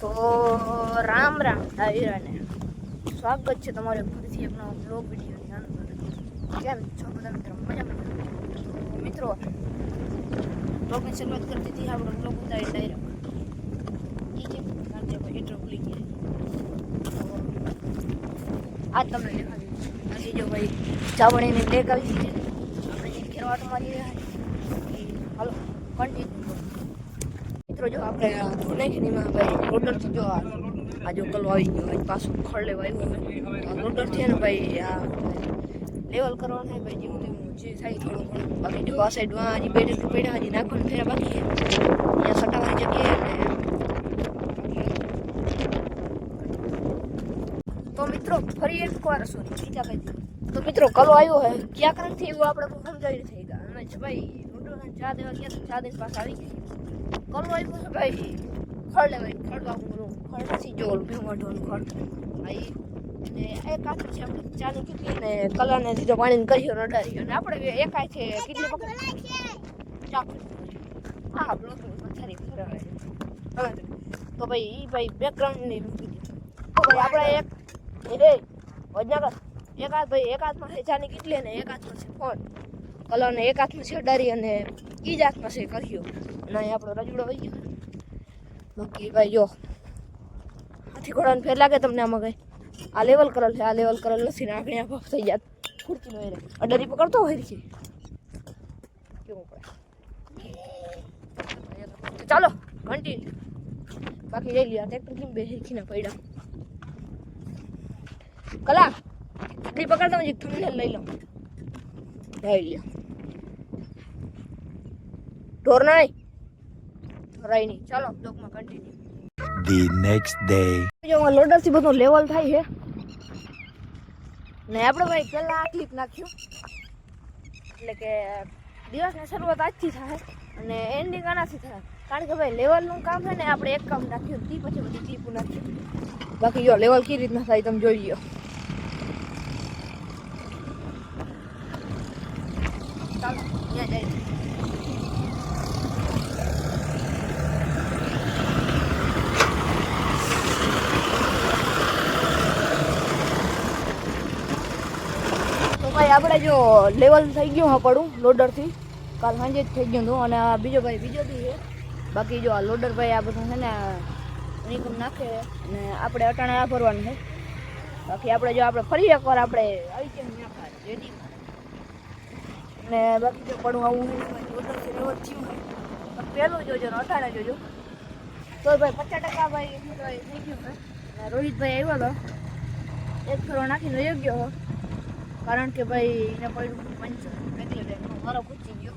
તો રામ રામ ડાયરાને સ્વાગત છે તમારે ફરીથી એક નવો બ્લોગ વિડીયોની અંદર. કેમ છો બધા મિત્રો? મજામાં? મિત્રો બ્લોગની શરૂઆત કરતી હતી આપણે બ્લોગ ઉતારી ડાયરેક્ટ એ કેમ કારણ કે એટલો ભૂલી ગયા. આજ તમને દેખાડી હજી જો ભાઈ ચાવણીની બ્રેક આવી છે. આપણે જે ખેરવાટ મારી રહ્યા હાલો કન્ટિન્યુ મિત્રો. જો આપણે ધોનેખનીમાં ભાઈ લોડરથી જો આ જો કલો આવી ગયો હોય પાછું ખડ લેવા આવ્યું લોડરથી ને ભાઈ આ લેવલ કરવાનું છે ભાઈ. જેવું તેવું જે થાય થોડું ઘણું. બાકી જો આ સાઈડમાં હજી પેડા હજી નાખવાનું ફેરા બાકી છે. અહીંયા સટાવાની જગ્યાએ તો મિત્રો ફરી એકવાર બીજા કઈ તો મિત્રો કલો આવ્યો હોય ક્યાં કારણથી એવું આપણે સમજાવી થઈ ગયા અમે ભાઈ લોડર ચા દેવા ગયા ચા દઈને પાછા આવી ગયા. કલો આવ્યો છે ભાઈ ખડ લેવાય ખડ વાગું ખડ નથી જો ભીમ વાઢવાનું ખડ ભાઈ અને એક હાથ છે આપણે ચાલુ કીધી ને કલરને સીધો પાણીને કર્યો રડારી અને આપણે એક હાથ છે કેટલી પકડ ચાકુ હા બ્લોક પથારી ફરાવે તો ભાઈ એ ભાઈ બેકગ્રાઉન્ડની મૂકી દીધું તો ભાઈ આપણે એક વજનગર એક હાથ ભાઈ એક હાથમાં છે ચાની કેટલી ને એક હાથમાં છે ફોન કલરને એક હાથમાં છે ડરી અને એ જ હાથમાં છે કર્યો અને અહીં આપણો રજૂડો વહી ગયો. બાકી ભાઈ જો હાથી ઘોડાને ફેર લાગે તમને આમાં કઈ આ લેવલ કરેલ છે. આ લેવલ કરેલ નથી ને આપણે આ થઈ જાત ખુરચી નો અડરી પકડતો હોય છે કેવું પડે. ચાલો કન્ટિન્યુ બાકી લઈ લ્યો ટ્રેક્ટર કેમ બે હીખીને પડ્યા કલા એટલી પકડતા હું થંબનેલ લઈ લઉં લઈ લ્યો ઢોર નહીં રાઈ નહીં. ચાલો બ્લોગમાં કન્ટિન્યુ. The next day. જો લોડર થી બધું લેવલ થાય છે ને આપણે ભાઈ પહેલા આ ક્લિપ નાખ્યું એટલે કે દિવસની શરૂઆત આજથી થાય અને એન્ડિંગ આનાથી થાય કારણ કે ભાઈ લેવલનું કામ છે ને આપણે એક કામ નાખ્યું તે પછી બધી ક્લિપો નાખ્યું. બાકી જો લેવલ કેવી રીતના થાય તમે જોઈ લો. ચાલો ત્યાં જાય આપણે જો લેવલ થઈ ગયું હા પડું લોડરથી કાલ સાંજે જ થઈ ગયું હતું અને આ બીજો બી છે. બાકી જો આ લોડર ભાઈ આ બધું છે ને ઇન્કમ નાખે અને આપણે અટાણે આ ભરવાનું છે. બાકી આપણે જો આપણે ફરી એકવાર આપણે આવી કેમ નાખા રેડી અને બાકી જો પડું આવું લોડરથી લેવલ થયું હોય પહેલું જોજો ને અટાણે જોજો તો ભાઈ 50% ભાઈ થઈ ગયું છે. રોહિતભાઈ આવ્યો હતો એક ફરો નાખીને યોગ્ય હો કારણ કે ભાઈ એને પડ્યું એટલે મારો પૂછી ગયો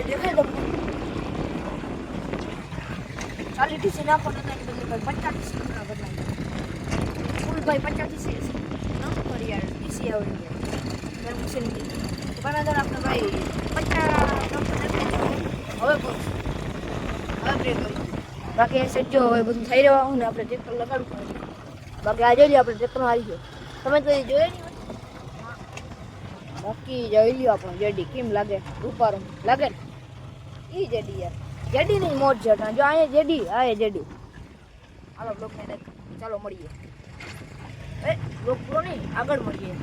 દેખાય તમને 40 ટીસી નાખવાનો હતા એટલે ભાઈ 50 ટીસી ના બદલાય ફૂલ ભાઈ 50 ટીસી ના કરી યાર ટીસી આવડી ગયા મેં પૂછીને કીધું બરાબર આપણે ભાઈ 50 હવે બ્રેક બાકી સેટ જો હવે બધું થઈ રહેવાનું ને આપણે ટ્રેક્ટર લગાડવું પડે. બાકી આ જોઈ લો આપણે ટ્રેક્ટર હારી ગયો તમે તો જોયે નહીં બાકી જોઈ લ્યો આપણો જેડી કેમ લાગે રૂપારો લાગે ને એ જેડી યાર જેડી નહીં મોટ છે જો અહીંયા જેડી આ જેડી હાલો બ્લોક ને ચાલો મળીએ બ્લોક પૂરો નહીં આગળ મળીએ.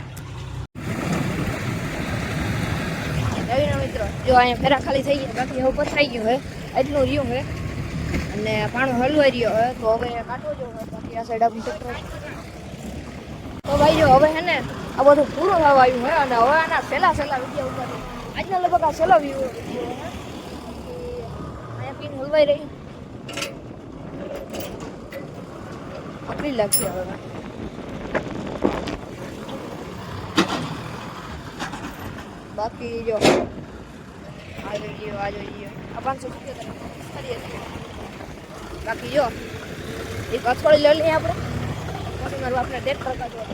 જોઈને મિત્રો જો અહીંયા ફેરા ખાલી થઈ ગયા બાકી હવે પથરાઈ ગયું હે એટલું રહ્યું હે અને પાણું હલવાઈ રહ્યો હે તો હવે કાઢવો જો બાકી આ સાઈડ આપણું ટ્રેક્ટર તો ભાઈ જો હવે હે ને આ બધું પૂરું થવા આવ્યું હે અને હવે આના સહેલા વિડીયો ઉપર આજના લગભગ આ સહેલો વ્યૂ અહીંયા પીન હલવાઈ રહી અપરી લાગશે હવે બાકી જો આ જોઈ આ 577 કરીએ બાકી જો એક અથોડી લઈ લઈએ આપણે પછી મારું આપણે ટ્રેક્ટર કાઢવા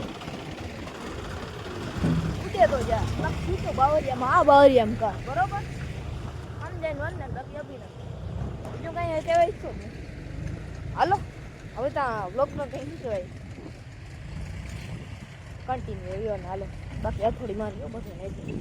ઉઠે તો જા બાકી તો બાવરિયામાં આ બાવરિયામાં કા બરોબર સમજાય વન ને બાકી અભિનય બીજું કાંઈ કહેવાય છો હાલો હવે ત્યાં બ્લોગનો કંઈ શું કહેવાય કન્ટિન્યુ એવી ને હાલો બાકી અથોડી મારી બધું નહીં